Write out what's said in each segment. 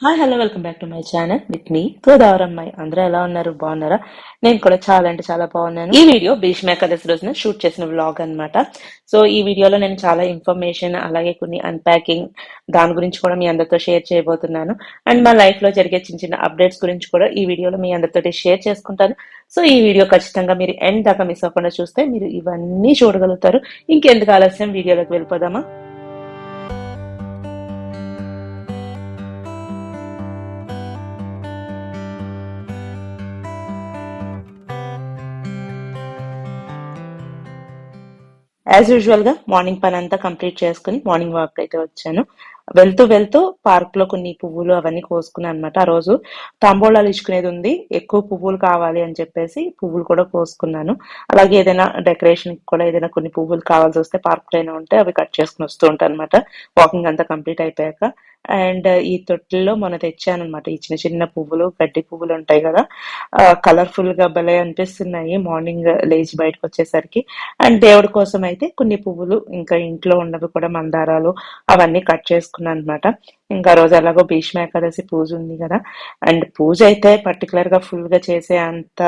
Hi hello welcome back to my channel with me గోదావరమ్మాయి. అందరూ ఎలా ఉన్నారు? బాగున్నారా? నేను కూడా చాలా అంటే చాలా బాగున్నాను. ఈ వీడియో భీష్మ ఏకాదశి రోజున షూట్ చేసిన వ్లాగ్ అన్నమాట. సో ఈ వీడియోలో నేను చాలా ఇన్ఫర్మేషన్ అలాగే కొన్ని అన్పాకింగ్ దాని గురించి కూడా మీ అందరితో షేర్ చేయబోతున్నాను. అండ్ మా లైఫ్ లో జరిగే చిన్న చిన్న అప్డేట్స్ గురించి కూడా ఈ వీడియోలో మీ అందరితో షేర్ చేసుకుంటాను. సో ఈ వీడియో ఖచ్చితంగా మీరు ఎండ్ దాకా మిస్ అవ్వకుండా చూస్తే మీరు ఇవన్నీ చూడగలుగుతారు. ఇంకెందుకు ఆలస్యం, వీడియోలోకి వెళ్ళిపోదామా? యాజ్ యూజువల్ గా మార్నింగ్ పని అంతా కంప్లీట్ చేసుకుని మార్నింగ్ వాక్ అయితే వచ్చాను. వెళ్తూ వెళ్తూ పార్క్ లో కొన్ని పువ్వులు అవన్నీ కోసుకున్నాను అనమాట. ఆ రోజు తాంబూలాలు ఇచ్చుకునేది ఉంది, ఎక్కువ పువ్వులు కావాలి అని చెప్పేసి పువ్వులు కూడా కోసుకున్నాను. అలాగే ఏదైనా డెకరేషన్ కూడా ఏదైనా కొన్ని పువ్వులు కావాల్సి వస్తే పార్క్ లో అయినా ఉంటే అవి కట్ చేసుకుని వస్తూ ఉంటాను అనమాట, వాకింగ్ అంతా కంప్లీట్ అయిపోయాక. అండ్ ఈ తొట్టిల్లో మొన్న తెచ్చాను అనమాట ఈ చిన్న చిన్న పువ్వులు, గడ్డి పువ్వులు ఉంటాయి కదా, కలర్ఫుల్ గా భలే అనిపిస్తున్నాయి మార్నింగ్ లేచి బయటకు వచ్చేసరికి. అండ్ దేవుడి కోసం అయితే కొన్ని పువ్వులు, ఇంకా ఇంట్లో ఉన్నవి కూడా మందారాలు అవన్నీ కట్ చేసుకున్నాను అనమాట. ఇంకా రోజు ఎలాగో భీష్మ ఏకాదశి పూజ ఉంది కదా, అండ్ పూజ అయితే పర్టికులర్ గా ఫుల్ గా చేసే అంత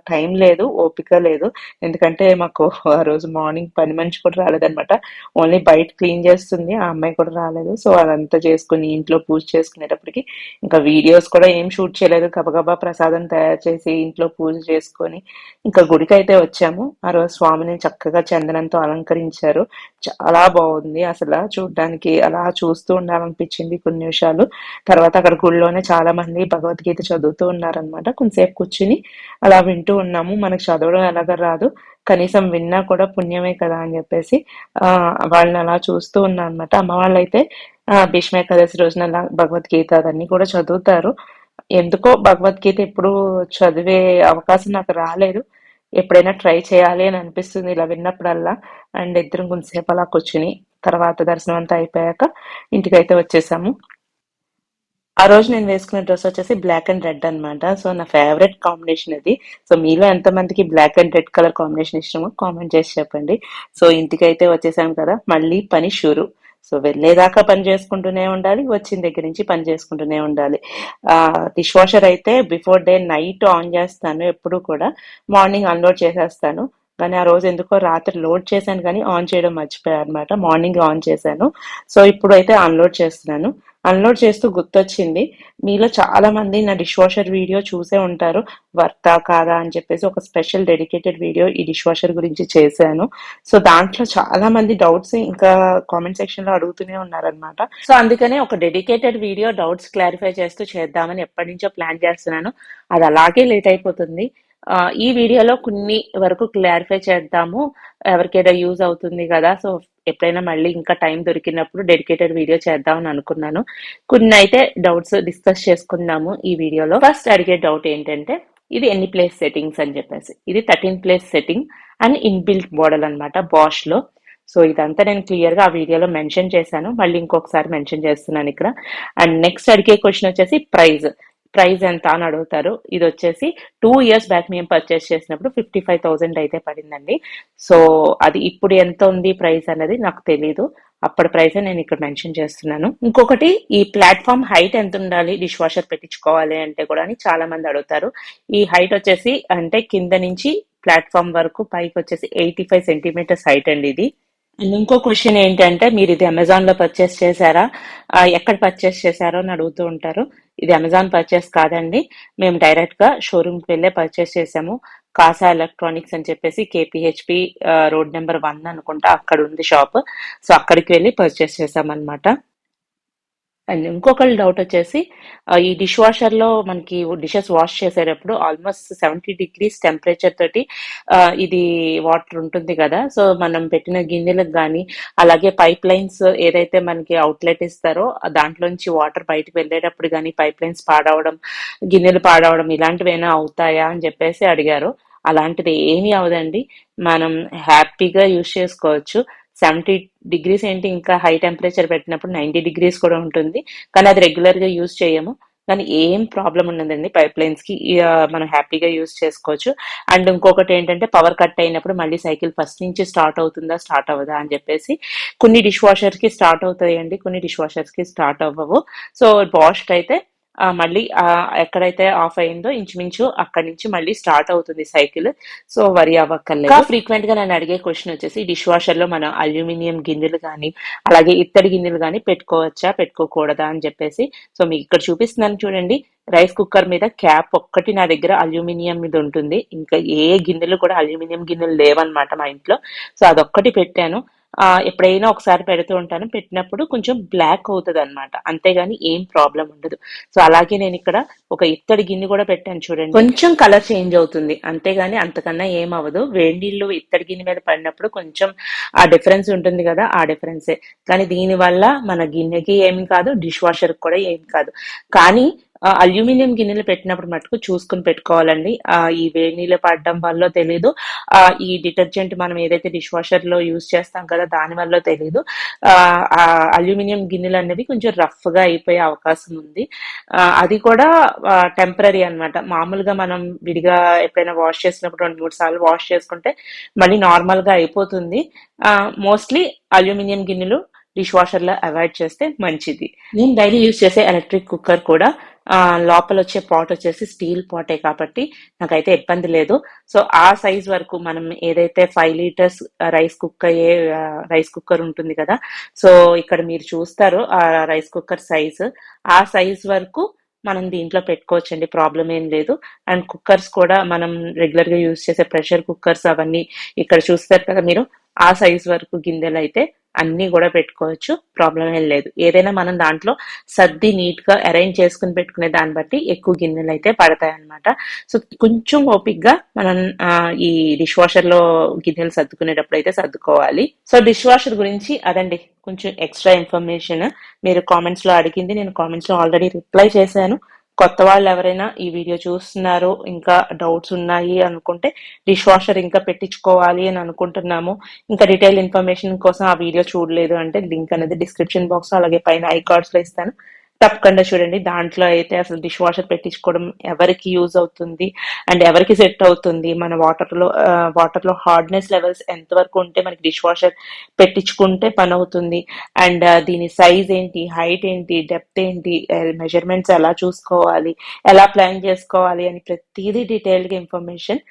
టైం లేదు, ఓపిక లేదు. ఎందుకంటే మాకు ఆ రోజు మార్నింగ్ పని మనిషి కూడా రాలేదనమాట. ఓన్లీ బయట క్లీన్ చేస్తుంది, ఆ అమ్మాయి కూడా రాలేదు. సో అదంతా చేసుకుని ఇంట్లో పూజ చేసుకునేటప్పటికి ఇంకా వీడియోస్ కూడా ఏం షూట్ చేయలేదు. గబగబా ప్రసాదం తయారు చేసి ఇంట్లో పూజ చేసుకొని ఇంకా గుడికి అయితే వచ్చాము. ఆ రోజు స్వామిని చక్కగా చందనంతో అలంకరించారు. చాలా బాగుంది అసలు, చూడ్డానికి అలా చూస్తూ ఉండాలనిపించింది కొన్ని నిమిషాలు. తర్వాత అక్కడ గుడిలోనే చాలా మంది భగవద్గీత చదువుతూ ఉన్నారనమాట. కొంతసేపు కూర్చుని అలా వింటూ ఉన్నాము. మనకు చదవడం ఎలాగ రాదు, కనీసం విన్నా కూడా పుణ్యమే కదా అని చెప్పేసి వాళ్ళని అలా చూస్తూ ఉన్నా అనమాట. అమ్మ వాళ్ళైతే భీష్మ ఏకాదశి రోజున అలా భగవద్గీత అవన్నీ కూడా చదువుతారు. ఎందుకో భగవద్గీత ఎప్పుడు చదివే అవకాశం నాకు రాలేదు. ఎప్పుడైనా ట్రై చేయాలి అని అనిపిస్తుంది ఇలా విన్నప్పుడల్లా. అండ్ ఇద్దరం కొంతసేపు అలా కూర్చుని తర్వాత దర్శనం అంతా అయిపోయాక ఇంటికైతే వచ్చేసాము. ఆ రోజు నేను వేసుకున్న డ్రెస్ వచ్చేసి బ్లాక్ అండ్ రెడ్ అన్నమాట. సో నా ఫేవరెట్ కాంబినేషన్ అది. సో మీలో ఎంతమందికి black and red colour combination ఇష్టమో కామెంట్ చేసి చెప్పండి. సో ఇంటికైతే వచ్చేసాం కదా, మళ్ళీ పని షురు. సో వెళ్ళేదాకా పని చేసుకుంటూనే ఉండాలి, వచ్చిన దగ్గర నుంచి పని చేసుకుంటూనే ఉండాలి. డిష్ వాషర్ అయితే బిఫోర్ డే నైట్ ఆన్ చేస్తాను ఎప్పుడు కూడా, మార్నింగ్ అన్లోడ్ చేసేస్తాను. కానీ ఆ రోజు ఎందుకో రాత్రి లోడ్ చేశాను కానీ ఆన్ చేయడం మర్చిపోయాను అనమాట. మార్నింగ్ ఆన్ చేశాను. సో ఇప్పుడు అయితే అన్లోడ్ చేస్తున్నాను. అన్లోడ్ చేస్తూ గుర్తొచ్చింది, మీలో చాలా మంది నా డిష్ వాషర్ వీడియో చూసే ఉంటారు, వర్తా కాదా అని చెప్పేసి ఒక స్పెషల్ డెడికేటెడ్ వీడియో ఈ డిష్ వాషర్ గురించి చేశాను. సో దాంట్లో చాలా మంది డౌట్స్ ఇంకా కామెంట్ సెక్షన్ లో అడుగుతూనే ఉన్నారనమాట. సో అందుకనే ఒక డెడికేటెడ్ వీడియో డౌట్స్ క్లారిఫై చేస్తూ చేద్దామని ఎప్పటి నుంచో ప్లాన్ చేస్తున్నాను. అది అలాగే లేట్ అయిపోతుంది. ఈ వీడియోలో కొన్ని వరకు క్లారిఫై చేద్దాము, ఎవరికైనా యూజ్ అవుతుంది కదా. సో ఎప్పుడైనా మళ్ళీ ఇంకా టైం దొరికినప్పుడు డెడికేటెడ్ వీడియో చేద్దామని అనుకున్నాను. కొన్ని అయితే డౌట్స్ డిస్కస్ చేసుకుందాము ఈ వీడియోలో. ఫస్ట్ అడిగే డౌట్ ఏంటంటే, ఇది ఎన్ని ప్లేస్ సెట్టింగ్స్ అని చెప్పేసి. ఇది 13 place setting and inbuilt model అనమాట బాష్ లో. సో ఇదంతా నేను క్లియర్ గా ఆ వీడియోలో మెన్షన్ చేశాను, మళ్ళీ ఇంకొకసారి మెన్షన్ చేస్తున్నాను ఇక్కడ. అండ్ నెక్స్ట్ అడిగే క్వశ్చన్ వచ్చేసి ప్రైజ్. ప్రైస్ ఎంత అని అడుగుతారు. ఇది వచ్చేసి 2 years బ్యాక్ మేము పర్చేస్ చేసినప్పుడు 55,000 అయితే పడిందండి. సో అది ఇప్పుడు ఎంత ఉంది ప్రైస్ అనేది నాకు తెలీదు, అప్పటి ప్రైస్ నేను ఇక్కడ మెన్షన్ చేస్తున్నాను. ఇంకొకటి, ఈ ప్లాట్ఫామ్ హైట్ ఎంత ఉండాలి డిష్ వాషర్ పెట్టించుకోవాలి అంటే కూడా అని చాలా మంది అడుగుతారు. ఈ హైట్ వచ్చేసి అంటే కింద నుంచి ప్లాట్ఫామ్ వరకు పైకి వచ్చేసి 85 centimeters హైట్ అండి ఇది. అండ్ ఇంకో క్వశ్చన్ ఏంటంటే, మీరు ఇది అమెజాన్ లో పర్చేస్ చేశారా, ఎక్కడ పర్చేస్ చేశారో అని అడుగుతూ ఉంటారు. ఇది అమెజాన్ పర్చేస్ కాదండి, మేము డైరెక్ట్ గా షోరూమ్ కి వెళ్ళే పర్చేస్ చేసాము. కాసా ఎలక్ట్రానిక్స్ అని చెప్పేసి కేపీహెచ్పి రోడ్ నెంబర్ 1 అనుకుంటా అక్కడ ఉంది షాప్. సో అక్కడికి వెళ్ళి పర్చేస్ చేసామన్నమాట. అండ్ ఇంకొకరి డౌట్ వచ్చేసి, ఈ డిష్ వాషర్ లో మనకి డిషెస్ వాష్ చేసేటప్పుడు ఆల్మోస్ట్ 70 degrees టెంపరేచర్ తోటి ఇది వాటర్ ఉంటుంది కదా. సో మనం పెట్టిన గిన్నెలకు కానీ అలాగే పైప్ లైన్స్ ఏదైతే మనకి అవుట్లెట్ ఇస్తారో దాంట్లోంచి వాటర్ బయటకు వెళ్ళేటప్పుడు కానీ పైప్ లైన్స్ పాడవడం, గిన్నెలు పాడవడం ఇలాంటివి ఏమైనా అవుతాయా అని చెప్పేసి అడిగారు. అలాంటిది ఏమీ అవదండి, మనం హ్యాపీగా యూజ్ చేసుకోవచ్చు. 70 degrees ఏంటి, ఇంకా హై టెంపరేచర్ పెట్టినప్పుడు 90 degrees కూడా ఉంటుంది. కానీ అది రెగ్యులర్ గా యూజ్ చేయము. కానీ ఏం ప్రాబ్లం ఉండదండి పైప్ లైన్స్ కి, మనం హ్యాపీగా యూజ్ చేసుకోవచ్చు. అండ్ ఇంకొకటి ఏంటంటే, పవర్ కట్ అయినప్పుడు మళ్ళీ సైకిల్ ఫస్ట్ నుంచి స్టార్ట్ అవుతుందా స్టార్ట్ అవ్వదా అని చెప్పేసి. కొన్ని డిష్ వాషర్స్ కి స్టార్ట్ అవుతాయండి, కొన్ని డిష్ వాషర్స్ కి స్టార్ట్ అవ్వవు. సో బాష్ అయితే మళ్ళీ ఎక్కడైతే ఆఫ్ అయిందో ఇంచుమించు అక్కడి నుంచి మళ్ళీ స్టార్ట్ అవుతుంది సైకిల్. సో వరి అవ్వక్కర్లేదు. ఇంకా ఫ్రీక్వెంట్ గా నన్ను అడిగే క్వశ్చన్ వచ్చేసి డిష్ వాషర్ లో మనం అల్యూమినియం గిన్నెలు కానీ అలాగే ఇత్తడి గిన్నెలు కానీ పెట్టుకోవచ్చా పెట్టుకోకూడదా అని చెప్పేసి. సో మీకు ఇక్కడ చూపిస్తున్నాను చూడండి. రైస్ కుక్కర్ మీద క్యాప్ ఒక్కటి నా దగ్గర అల్యూమినియం మీద ఉంటుంది. ఇంకా ఏ గిన్నెలు కూడా అల్యూమినియం గిన్నెలు లేవన్నమాట మా ఇంట్లో. సో అదొక్కటి పెట్టాను. ఎప్పుడైనా ఒకసారి పెడుతూ ఉంటాను. పెట్టినప్పుడు కొంచెం బ్లాక్ అవుతుంది అనమాట, అంతేగాని ఏం ప్రాబ్లం ఉండదు. సో అలాగే నేను ఇక్కడ ఒక ఇత్తడి గిన్నె కూడా పెట్టాను చూడండి. కొంచెం కలర్ చేంజ్ అవుతుంది అంతేగాని అంతకన్నా ఏం అవ్వదు. వేడి నీళ్ళు ఇత్తడి గిన్నె మీద పడినప్పుడు కొంచెం ఆ డిఫరెన్స్ ఉంటుంది కదా, ఆ డిఫరెన్సే. కానీ దీని వల్ల మన గిన్నెకి ఏమి కాదు, డిష్ వాషర్ కూడా ఏమి కాదు. కానీ అల్యూమినియం గిన్నెలు పెట్టినప్పుడు మటుకు చూసుకుని పెట్టుకోవాలండి. ఈ వేడి నీళ్ళు పడడం వల్ల తెలీదు, ఈ డిటర్జెంట్ మనం ఏదైతే డిష్ వాషర్ లో యూజ్ చేస్తాం కదా దాని వల్ల తెలీదు, ఆ అల్యూమినియం గిన్నెలు అనేవి కొంచెం రఫ్ గా అయిపోయే అవకాశం ఉంది. అది కూడా టెంపరీ అన్నమాట. మామూలుగా మనం విడిగా ఎప్పుడైనా వాష్ చేసినప్పుడు 2-3 సార్లు వాష్ చేసుకుంటే మళ్ళీ నార్మల్ గా అయిపోతుంది. మోస్ట్లీ అల్యూమినియం గిన్నెలు డిష్ వాషర్ లో అవాయిడ్ చేస్తే మంచిది. నేను డైలీ యూజ్ చేసే ఎలక్ట్రిక్ కుక్కర్ కూడా లోపల వచ్చే పాట్ వచ్చేసి స్టీల్ పాటే కాబట్టి నాకైతే ఇబ్బంది లేదు. సో ఆ సైజ్ వరకు మనం ఏదైతే 5 లీటర్స్ రైస్ కుక్కర్ ఉంటుంది కదా, సో ఇక్కడ మీరు చూస్తారు ఆ రైస్ కుక్కర్ సైజ్, ఆ సైజ్ వరకు మనం దీంట్లో పెట్టుకోవచ్చండి, ప్రాబ్లం ఏం లేదు. అండ్ కుక్కర్స్ కూడా మనం రెగ్యులర్ గా యూజ్ చేసే ప్రెషర్ కుక్కర్స్ అవన్నీ ఇక్కడ చూస్తారు కదా మీరు, ఆ సైజ్ వరకు గిన్నెలు అయితే అన్ని కూడా పెట్టుకోవచ్చు, ప్రాబ్లం ఏం లేదు. ఏదైనా మనం దాంట్లో సర్ది నీట్ గా అరేంజ్ చేసుకుని పెట్టుకునే దాన్ని బట్టి ఎక్కువ గిన్నెలు అయితే పడతాయి అనమాట. సో కొంచెం ఓపిక్ గా మనం ఈ డిష్ వాషర్ లో గిన్నెలు సర్దుకునేటప్పుడు అయితే సర్దుకోవాలి. సో డిష్ వాషర్ గురించి అదండి కొంచెం ఎక్స్ట్రా ఇన్ఫర్మేషన్. మీరు కామెంట్స్ లో అడిగింది నేను కామెంట్స్ లో ఆల్రెడీ రిప్లై చేశాను. కొత్త వాళ్ళు ఎవరైనా ఈ వీడియో చూస్తున్నారు, ఇంకా డౌట్స్ ఉన్నాయి అనుకుంటే డిష్ వాషర్ ఇంకా పెట్టించుకోవాలి అని అనుకుంటున్నాము, ఇంకా డీటెయిల్ ఇన్ఫర్మేషన్ కోసం ఆ వీడియో చూడలేదు అంటే లింక్ అనేది డిస్క్రిప్షన్ బాక్స్ అలాగే పైన ఐ కార్డ్స్ లో ఇస్తాను, తప్పకుండా చూడండి. దాంట్లో అయితే అసలు డిష్ వాషర్ పెట్టించుకోవడం ఎవరికి యూజ్ అవుతుంది అండ్ ఎవరికి సెట్ అవుతుంది, మన వాటర్ లో హార్డ్నెస్ లెవెల్స్ ఎంత వరకు ఉంటే మనకి డిష్ వాషర్ పెట్టించుకుంటే పని అవుతుంది, అండ్ దీని సైజ్ ఏంటి, హైట్ ఏంటి, డెప్త్ ఏంటి, మెజర్మెంట్స్ ఎలా చూసుకోవాలి, ఎలా ప్లాన్ చేసుకోవాలి అని ప్రతిదీ డీటెయిల్డ్ గా ఇన్ఫర్మేషన్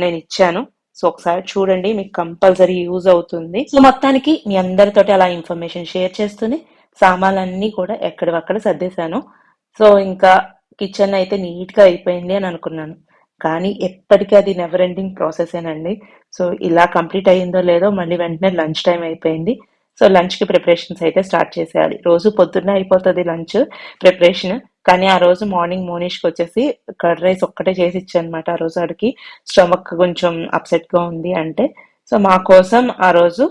నేను ఇచ్చాను. సో ఒకసారి చూడండి, మీకు కంపల్సరీ యూజ్ అవుతుంది. సో మొత్తానికి మీ అందరితోటి అలా ఇన్ఫర్మేషన్ షేర్ చేస్తూనే సామాన్లన్నీ కూడా ఎక్కడివక్కడ సర్దేశాను. సో ఇంకా కిచెన్ అయితే నీట్ గా అయిపోయింది అని అనుకున్నాను, కానీ ఎప్పటికీ అది నెవర్ ఎండింగ్ ప్రాసెస్ ఏనండి. సో ఇలా కంప్లీట్ అయ్యిందో లేదో మళ్ళీ వెంటనే లంచ్ టైం అయిపోయింది. సో లంచ్ కి ప్రిపరేషన్స్ అయితే స్టార్ట్ చేసేయాలి. రోజు పొద్దున్నే అయిపోతుంది లంచ్ ప్రిపరేషన్, కానీ ఆ రోజు మార్నింగ్ మోనిష్కి వచ్చేసి కర్డ్ రైస్ ఒక్కటే చేసి ఇచ్చానమాట. ఆ రోజు ఆడికి స్టమక్ కొంచెం అప్సెట్ గా ఉంది అంటే, సో మా కోసం ఆ రోజు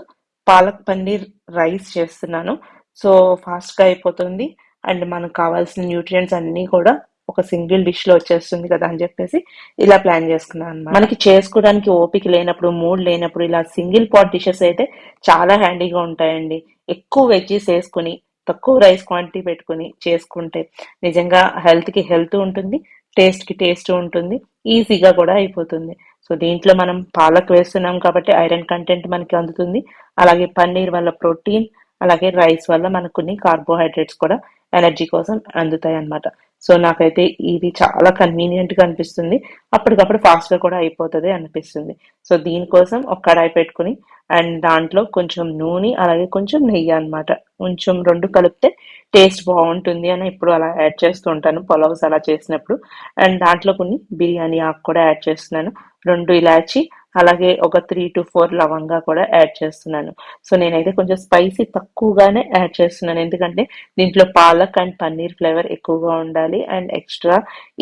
పాలక్ పన్నీర్ రైస్ చేస్తున్నాను. సో ఫాస్ట్ గా అయిపోతుంది అండ్ మనకు కావాల్సిన న్యూట్రియంట్స్ అన్ని కూడా ఒక సింగిల్ డిష్ లో వచ్చేస్తుంది కదా అని చెప్పేసి ఇలా ప్లాన్ చేసుకున్నాను అనమాట. మనకి చేసుకోవడానికి ఓపిక లేనప్పుడు, మూడ్ లేనప్పుడు ఇలా సింగిల్ పాట్ డిషెస్ అయితే చాలా హ్యాండీగా ఉంటాయండి. ఎక్కువ వెజ్జీస్ వేసుకుని తక్కువ రైస్ క్వాంటిటీ పెట్టుకుని చేసుకుంటే నిజంగా హెల్త్ కి హెల్త్ ఉంటుంది, టేస్ట్ కి టేస్ట్ ఉంటుంది, ఈజీగా కూడా అయిపోతుంది. సో దీంట్లో మనం పాలక్ వేస్తున్నాం కాబట్టి ఐరన్ కంటెంట్ మనకి అందుతుంది, అలాగే పన్నీర్ వల్ల ప్రోటీన్, అలాగే రైస్ వల్ల మనకు కొన్ని కార్బోహైడ్రేట్స్ కూడా ఎనర్జీ కోసం అందుతాయి అన్నమాట. సో నాకైతే ఇది చాలా కన్వీనియంట్ గా అనిపిస్తుంది, అప్పటికప్పుడు ఫాస్ట్ గా కూడా అయిపోతుంది అనిపిస్తుంది. సో దీనికోసం ఒక కడాయి పెట్టుకుని అండ్ దాంట్లో కొంచెం నూనె అలాగే కొంచెం నెయ్యి అన్నమాట, కొంచెం రెండు కలిపితే టేస్ట్ బాగుంటుంది అని ఇప్పుడు అలా యాడ్ చేస్తూ ఉంటాను పులావ్స్ అలా చేసినప్పుడు. అండ్ దాంట్లో కొన్ని బిర్యానీ ఆకు కూడా యాడ్ చేస్తున్నాను, 2 ఇలాచి అలాగే ఒక 3 to 4 లవంగా కూడా యాడ్ చేస్తున్నాను. సో నేనైతే కొంచెం స్పైసీ తక్కువగానే యాడ్ చేస్తున్నాను, ఎందుకంటే దీంట్లో పాలక్ అండ్ పన్నీర్ ఫ్లేవర్ ఎక్కువగా ఉండాలి అండ్ ఎక్స్ట్రా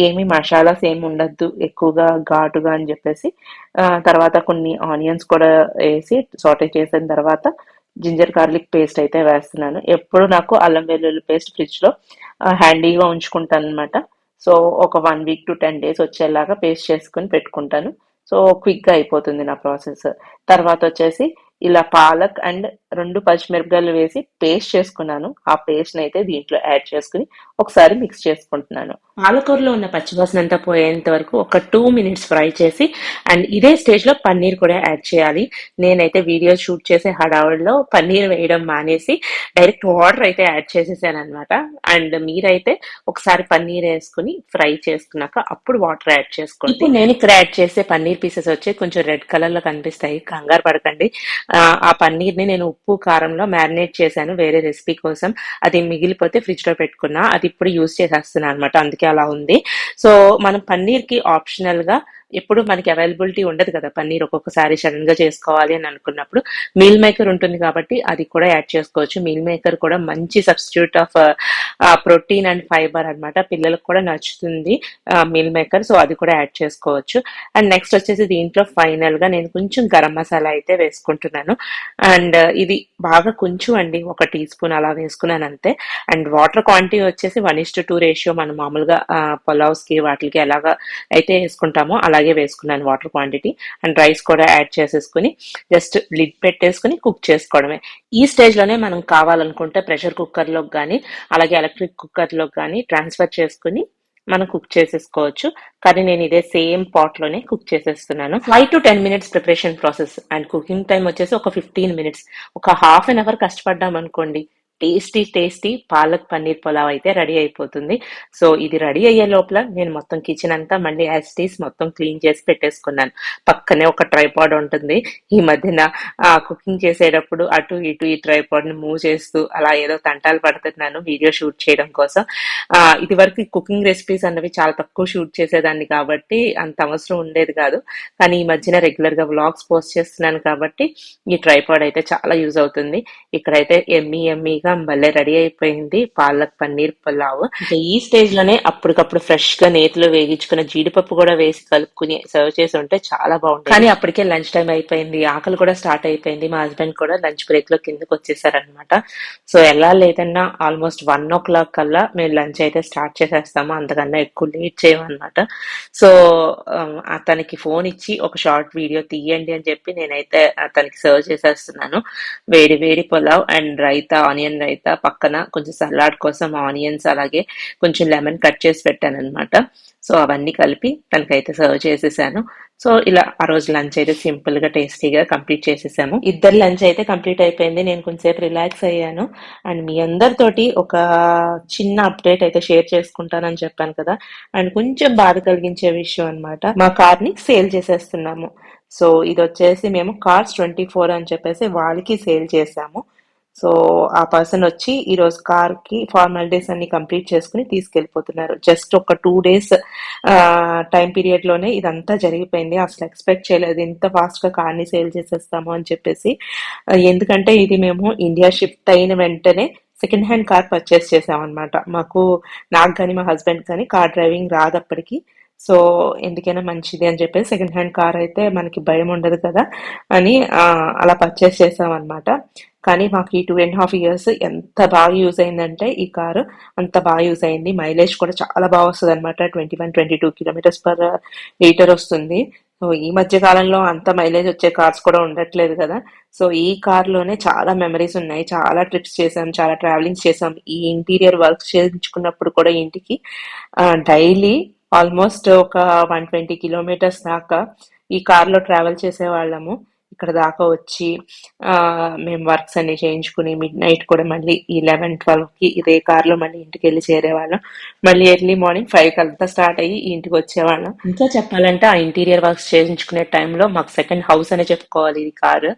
ఏమి మసాలాస్ ఏమి ఉండద్దు ఎక్కువగా ఘాటుగా అని చెప్పేసి. తర్వాత కొన్ని ఆనియన్స్ కూడా వేసి సాటే చేసిన తర్వాత జింజర్ గార్లిక్ పేస్ట్ అయితే వేస్తున్నాను. ఎప్పుడు నాకు అల్లం వెల్లుల్లి పేస్ట్ ఫ్రిడ్జ్ లో హ్యాండీగా ఉంచుకుంటాను అనమాట. సో ఒక 1 week to 10 days వచ్చేలాగా పేస్ట్ చేసుకుని పెట్టుకుంటాను. సో క్విక్ గా అయిపోతుంది నా ప్రాసెస్. తర్వాత వచ్చేసి ఇలా పాలక్ అండ్ 2 పచ్చిమిరపకాయలు వేసి పేస్ట్ చేసుకున్నాను. ఆ పేస్ట్‌ని అయితే దీంట్లో యాడ్ చేసుకొని ఒకసారి మిక్స్ చేసుకుంటున్నాను. పాలకూరలో ఉన్న పచ్చివాసన అంతా పోయేంత వరకు ఒక 2 మినిట్స్ ఫ్రై చేసి అండ్ ఇదే స్టేజ్‌లో పన్నీర్ కూడా యాడ్ చేయాలి. నేనైతే వీడియో షూట్ చేసే హడావుడిలో పన్నీర్ వేయడం మానేసి డైరెక్ట్ వాటర్ అయితే యాడ్ చేసేసాననమాట. అండ్ మీరైతే ఒకసారి పన్నీర్ వేసుకుని ఫ్రై చేసుకున్నాక అప్పుడు వాటర్ యాడ్ చేసుకోండి. ఇప్పుడు నేను ఇక్కడ యాడ్ చేసే పన్నీర్ పీసెస్ వచ్చి కొంచెం రెడ్ కలర్ లో కనిపిస్తాయి, కంగారు పడకండి. ఆ పన్నీర్ ని నేను ఉప్పు కారంలో మ్యారినేట్ చేశాను వేరే రెసిపీ కోసం. అది మిగిలిపోతే ఫ్రిడ్జ్ లో పెట్టుకున్నా, అది ఇప్పుడు యూజ్ చేసేస్తున్నాను అనమాట, అందుకే అలా ఉంది. సో మనం పన్నీర్ కి ఆప్షనల్ గా ఎప్పుడు మనకి అవైలబిలిటీ ఉండదు కదా పన్నీర్, ఒక్కొక్కసారి సడన్ గా చేసుకోవాలి అని అనుకున్నప్పుడు మీల్ మేకర్ ఉంటుంది కాబట్టి అది కూడా యాడ్ చేసుకోవచ్చు. మీల్ మేకర్ కూడా మంచి substitute of protein and fibre అన్నమాట, పిల్లలకు కూడా నచ్చుతుంది మీల్ మేకర్. సో అది కూడా యాడ్ చేసుకోవచ్చు. అండ్ నెక్స్ట్ వచ్చేసి దీంట్లో ఫైనల్ గా నేను కొంచెం గరం మసాలా అయితే వేసుకుంటున్నాను. అండ్ ఇది బాగా కొంచెం అండి, 1 టీ స్పూన్ అలా వేసుకున్నాను అంతే. అండ్ వాటర్ క్వాంటిటీ వచ్చేసి 1:2 రేషియో, మనం మామూలుగా పులావ్స్ కి వాటికి ఎలాగా అయితే వేసుకుంటామో అలాగే వేసుకున్నాను వాటర్ క్వాంటిటీ. అండ్ రైస్ కూడా యాడ్ చేసేసుకుని జస్ట్ లిడ్ పెట్టేసుకుని కుక్ చేసుకోవడమే. ఈ స్టేజ్ లోనే మనం కావాలనుకుంటే ప్రెషర్ కుక్కర్ లోకి కానీ అలాగే ఎలక్ట్రిక్ కుక్కర్ లోకి కానీ ట్రాన్స్ఫర్ చేసుకుని మనం కుక్ చేసేసుకోవచ్చు. కానీ నేను ఇదే సేమ్ పాట్ లోనే కుక్ చేసేస్తున్నాను. 5 to 10 minutes preparation process and cooking time వచ్చేసి ఒక 15 minutes. ఒక హాఫ్ కష్టపడ్డాం అనుకోండి, టేస్టీ టేస్టీ పాలక్ పన్నీర్ పులావ్ అయితే రెడీ అయిపోతుంది. సో ఇది రెడీ అయ్యే లోపల నేను మొత్తం కిచెన్ అంతా మళ్ళీ యాజ్ ఇట్ ఈస్ మొత్తం క్లీన్ చేసి పెట్టేసుకున్నాను. పక్కనే ఒక ట్రైపాడ్ ఉంటుంది. ఈ మధ్యన కుకింగ్ చేసేటప్పుడు అటు ఇటు ఈ ట్రైపాడ్ ని మూవ్ చేస్తూ అలా ఏదో తంటాలు పడుతున్నాను వీడియో షూట్ చేయడం కోసం. ఇది వరకు కుకింగ్ రెసిపీస్ అన్నవి చాలా తక్కువ షూట్ చేసేదాన్ని కాబట్టి అంత అవసరం ఉండేది కాదు. కానీ ఈ మధ్యన రెగ్యులర్ గా వ్లాగ్స్ పోస్ట్ చేస్తున్నాను కాబట్టి ఈ ట్రైపాడ్ అయితే చాలా యూజ్ అవుతుంది. ఇక్కడైతే ఎమ్మీగా భలే రెడీ అయిపోయింది పాలక్ పన్నీర్ పులావ్. ఇంకా ఈ స్టేజ్ లోనే అప్పటికప్పుడు ఫ్రెష్ గా నేతిలో వేగించుకున్న జీడిపప్పు కూడా వేసి కలుపుకుని సర్వ్ చేసి ఉంటే చాలా బాగుంటుంది. కానీ అప్పటికే లంచ్ టైం అయిపోయింది, ఆకలి కూడా స్టార్ట్ అయిపోయింది. మా హస్బెండ్ కూడా లంచ్ బ్రేక్ లో కిందకి వచ్చేసారనమాట. సో ఎలా లేదన్నా ఆల్మోస్ట్ 1 o'clock కల్లా మేము లంచ్ అయితే స్టార్ట్ చేసేస్తాము, అంతకన్నా ఎక్కువ లేట్ చేయమన్నమాట. సో అతనికి ఫోన్ ఇచ్చి ఒక షార్ట్ వీడియో తీయండి అని చెప్పి నేనైతే అతనికి సర్వ్ చేసేస్తున్నాను. వేడి వేడి పులావ్ అండ్ రైతా, ఆనియన్ రైతా, పక్కన కొంచెం సలాడ్ కోసం ఆనియన్స్ అలాగే కొంచెం లెమన్ కట్ చేసి పెట్టాను అనమాట. సో అవన్నీ కలిపి తనకైతే సర్వ్ చేసేసాను. సో ఇలా ఆ రోజు లంచ్ అయితే సింపుల్ గా టేస్టీగా కంప్లీట్ చేసేసాము. ఇద్దరు లంచ్ అయితే కంప్లీట్ అయిపోయింది, నేను కొంచెంసేపు రిలాక్స్ అయ్యాను. అండ్ మీ అందరితోటి ఒక చిన్న అప్డేట్ అయితే షేర్ చేసుకుంటానని చెప్పాను కదా. అండ్ కొంచెం బాధ కలిగించే విషయం అన్నమాట, మా కార్ ని సేల్ చేసేస్తున్నాము. సో ఇది వచ్చేసి మేము కార్స్ 24 అని చెప్పేసి వాళ్ళకి సేల్ చేసాము. సో ఆ పర్సన్ వచ్చి ఈ రోజు కార్ కి ఫార్మాలిటీస్ అన్ని కంప్లీట్ చేసుకుని తీసుకెళ్లిపోతున్నారు. జస్ట్ ఒక 2 days టైం పీరియడ్ లోనే ఇదంతా జరిగిపోయింది. అసలు ఎక్స్పెక్ట్ చేయలేదు ఇంత ఫాస్ట్ గా కార్ ని సేల్ చేసేస్తాము అని చెప్పేసి. ఎందుకంటే ఇది మేము ఇండియా షిఫ్ట్ అయిన వెంటనే సెకండ్ హ్యాండ్ కార్ పర్చేస్ చేసామన్నమాట. నాకు కానీ మా హస్బెండ్ కానీ కార్ డ్రైవింగ్ రాదు అప్పటికి. సో ఎందుకైనా మంచిది అని చెప్పేసి సెకండ్ హ్యాండ్ కార్ అయితే మనకి భయం ఉండదు కదా అని అలా పర్చేస్ చేసామన్నమాట. కానీ మాకు ఈ 2.5 years ఎంత బాగా యూజ్ అయిందంటే ఈ కారు అంత బాగా యూజ్ అయింది. మైలేజ్ కూడా చాలా బాగా వస్తుంది అనమాట, 21-22 kilometers per liter వస్తుంది. సో ఈ మధ్య కాలంలో అంత మైలేజ్ వచ్చే కార్స్ కూడా ఉండట్లేదు కదా. సో ఈ కార్ లోనే చాలా మెమరీస్ ఉన్నాయి, చాలా ట్రిప్స్ చేసాం, చాలా ట్రావెలింగ్స్ చేసాం. ఈ ఇంటీరియర్ వర్క్ చేయించుకున్నప్పుడు కూడా ఇంటికి డైలీ ఆల్మోస్ట్ ఒక 120 kilometers దాకా ఈ కార్ లో ట్రావెల్ చేసేవాళ్ళము. ఇక్కడ దాకా వచ్చి మేము వర్క్స్ అన్ని చేయించుకుని మిడ్ నైట్ కూడా మళ్ళీ 11-12కి ఇదే కార్ లో మళ్ళీ ఇంటికి వెళ్ళి చేరేవాళ్ళం. మళ్ళీ ఎర్లీ మార్నింగ్ 5 అంతా స్టార్ట్ అయ్యి ఇంటికి వచ్చేవాళ్ళం. ఇంకా చెప్పాలంటే ఆ ఇంటీరియర్ వర్క్స్ చేయించుకునే టైంలో మాకు సెకండ్ హౌస్ అనే చెప్పుకోవాలి ఇది కారు.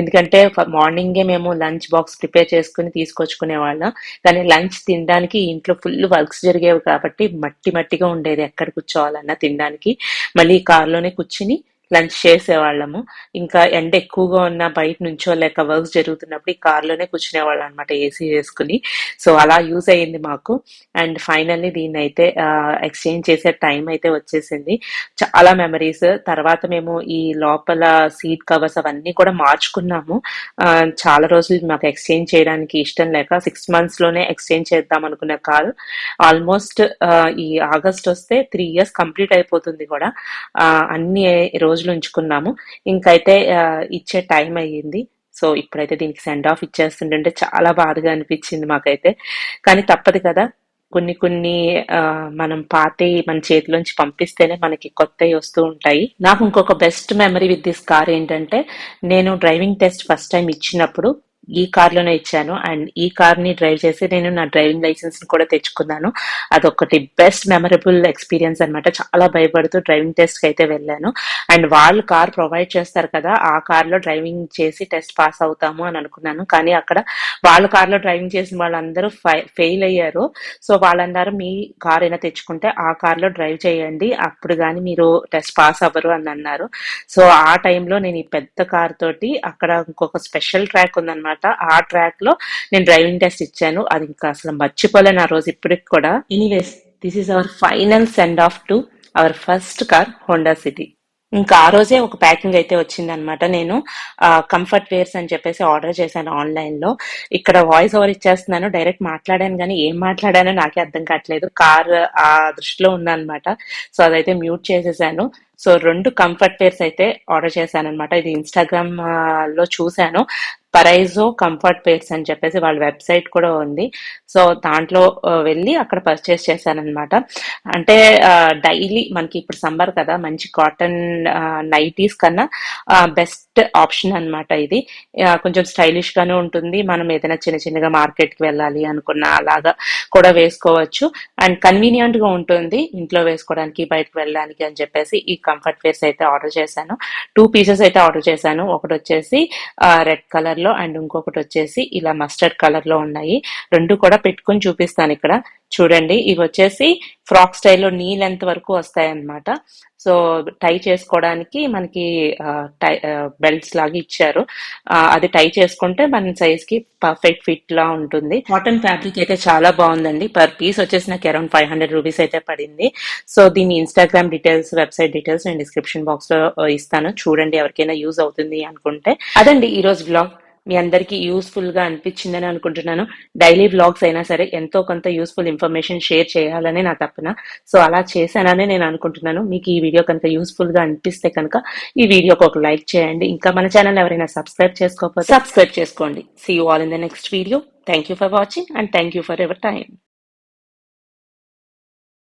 ఎందుకంటే మార్నింగే మేము లంచ్ బాక్స్ ప్రిపేర్ చేసుకుని తీసుకొచ్చుకునే వాళ్ళం. కానీ లంచ్ తినడానికి ఇంట్లో ఫుల్ వర్క్స్ జరిగేవి కాబట్టి మట్టి మట్టిగా ఉండేది ఎక్కడ కూర్చోవాలన్నా తినడానికి. మళ్ళీ ఈ కార్లోనే కూర్చుని లంచ్ చేసేవాళ్ళము. ఇంకా ఎండ ఎక్కువగా ఉన్న బయట నుంచో లేక వర్క్స్ జరుగుతున్నప్పుడు ఈ కార్లోనే కూర్చునేవాళ్ళం అనమాట, ఏసీ వేసుకుని. సో అలా యూజ్ అయ్యింది మాకు. అండ్ ఫైనల్లీ దీన్ని అయితే ఎక్స్చేంజ్ చేసే టైం అయితే వచ్చేసింది. చాలా మెమరీస్. తర్వాత మేము ఈ లోపల సీట్ కవర్స్ అవన్నీ కూడా మార్చుకున్నాము. చాలా రోజులు మాకు ఎక్స్చేంజ్ చేయడానికి ఇష్టం లేక 6 months లోనే ఎక్స్చేంజ్ చేద్దాం అనుకున్న కారు ఆల్మోస్ట్ ఈ ఆగస్ట్ వస్తే 3 years కంప్లీట్ అయిపోతుంది కూడా. అన్ని రోజులు ఉంచుకున్నాము. ఇంకైతే ఇచ్చే టైం అయ్యింది. సో ఇప్పుడైతే దీనికి సెండ్ ఆఫ్ ఇచ్చేస్తుంటే చాలా బాధగా అనిపించింది మాకైతే. కానీ తప్పదు కదా, కొన్ని కొన్ని మనం పాతయి మన చేతిలోంచి పంపిస్తేనే మనకి కొత్తవి వస్తూ ఉంటాయి. నాకు ఇంకొక best memory with this car ఏంటంటే, నేను డ్రైవింగ్ టెస్ట్ ఫస్ట్ టైం ఇచ్చినప్పుడు ఈ కార్ లోనే ఇచ్చాను. అండ్ ఈ కార్ ని డ్రైవ్ చేసి నేను నా డ్రైవింగ్ లైసెన్స్ ని కూడా తెచ్చుకున్నాను. అదొకటి బెస్ట్ మెమరబుల్ ఎక్స్పీరియన్స్ అన్నమాట. చాలా భయపడుతూ డ్రైవింగ్ టెస్ట్ కి అయితే వెళ్ళాను. అండ్ వాళ్ళు కార్ ప్రొవైడ్ చేస్తారు కదా, ఆ కార్ లో డ్రైవింగ్ చేసి టెస్ట్ పాస్ అవుతాము అని అనుకున్నాను. కానీ అక్కడ వాళ్ళ కార్ లో డ్రైవింగ్ చేసిన వాళ్ళందరూ ఫెయిల్ అయ్యారు. సో వాళ్ళన్నారు, మీ కార్ అయినా తెచ్చుకుంటే ఆ కార్ లో డ్రైవ్ చేయండి, అప్పుడు గాని మీరు టెస్ట్ పాస్ అవ్వరు అని అన్నారు. సో ఆ టైంలో నేను ఈ పెద్ద కార్ తోటి అక్కడ ఇంకొక స్పెషల్ ట్రాక్ ఉందన్నమాట. ఆ ట్రాక్ లో నేను డ్రైవింగ్ టెస్ట్ ఇచ్చాను. అది ఇంకా అసలు మర్చిపోలేను ఆ రోజు ఇప్పటికి కూడా. Anyways, this is our final send off to our first car, Honda city. ఇంకా ఆ రోజే ఒక ప్యాకింగ్ అయితే వచ్చిందనమాట. నేను కంఫర్ట్ వేర్స్ అని చెప్పేసి ఆర్డర్ చేశాను ఆన్లైన్ లో. ఇక్కడ వాయిస్ ఓవర్ ఇచ్చేస్తున్నాను, డైరెక్ట్ మాట్లాడాను కానీ ఏం మాట్లాడానో నాకే అర్థం కావట్లేదు. కార్ ఆ దృష్టిలో ఉందన్నమాట. సో అదైతే మ్యూట్ చేసేసాను. సో 2 కంఫర్ట్ వేర్స్ అయితే ఆర్డర్ చేశాను అనమాట. ఇది ఇన్స్టాగ్రామ్ లో చూశాను. పరైజో కంఫర్ట్ వేర్స్ అని చెప్పేసి వాళ్ళ వెబ్సైట్ కూడా ఉంది. సో దాంట్లో వెళ్ళి అక్కడ పర్చేస్ చేశాను అనమాట. అంటే డైలీ మనకి ఇప్పుడు సమ్మర్ కదా, మంచి కాటన్ నైటీస్ కన్నా బెస్ట్ ఆప్షన్ అన్నమాట ఇది. కొంచెం స్టైలిష్ గానే ఉంటుంది. మనం ఏదైనా చిన్న చిన్నగా మార్కెట్ కి వెళ్ళాలి అనుకున్న అలాగా కూడా వేసుకోవచ్చు. అండ్ కన్వీనియంట్ గా ఉంటుంది ఇంట్లో వేసుకోవడానికి, బయటకు వెళ్ళడానికి అని చెప్పేసి ఈ కంఫర్ట్ వేర్స్ అయితే ఆర్డర్ చేశాను. 2 పీసెస్ అయితే ఆర్డర్ చేశాను. ఒకటి వచ్చేసి రెడ్ కలర్ లో అండ్ ఇంకొకటి వచ్చేసి ఇలా మస్టర్డ్ కలర్ లో ఉన్నాయి. 2 కూడా పెట్టుకొని చూపిస్తాను ఇక్కడ. చూడండి, ఇవి వచ్చేసి ఫ్రాక్ స్టైల్లో నీ లెంత్ వరకు వస్తాయి అన్నమాట. సో టై చేసుకోవడానికి మనకి బెల్ట్స్ లాగా ఇచ్చారు. అది టై చేసుకుంటే మన సైజ్ కి పర్ఫెక్ట్ ఫిట్ లా ఉంటుంది. కాటన్ ఫ్యాబ్రిక్ అయితే చాలా బాగుందండి. పర్ పీస్ వచ్చేసి నాకు అరౌండ్ 500 రూపీస్ అయితే పడింది. సో దీని ఇన్స్టాగ్రామ్ డీటెయిల్స్, వెబ్సైట్ డీటెయిల్స్ నేను డిస్క్రిప్షన్ బాక్స్ లో ఇస్తాను. చూడండి, ఎవరికైనా యూజ్ అవుతుంది అనుకుంటే. అదండి ఈ రోజు బ్లాగ్. మీ అందరికీ యూస్ఫుల్ గా అనిపించిందని అనుకుంటున్నాను. డైలీ వ్లాగ్స్ అయినా సరే ఎంతో కొంత యూస్ఫుల్ ఇన్ఫర్మేషన్ షేర్ చేయాలని నా తపన. సో అలా చేశానని నేను అనుకుంటున్నాను. మీకు ఈ వీడియో కనుక యూస్ఫుల్ గా అనిపిస్తే కనుక ఈ వీడియోకి ఒక లైక్ చేయండి. ఇంకా మన ఛానల్ ఎవరైనా సబ్స్క్రైబ్ చేసుకోకపోతే సబ్స్క్రైబ్ చేసుకోండి. See you all in the next video. Thank you for watching and thank you for ever time.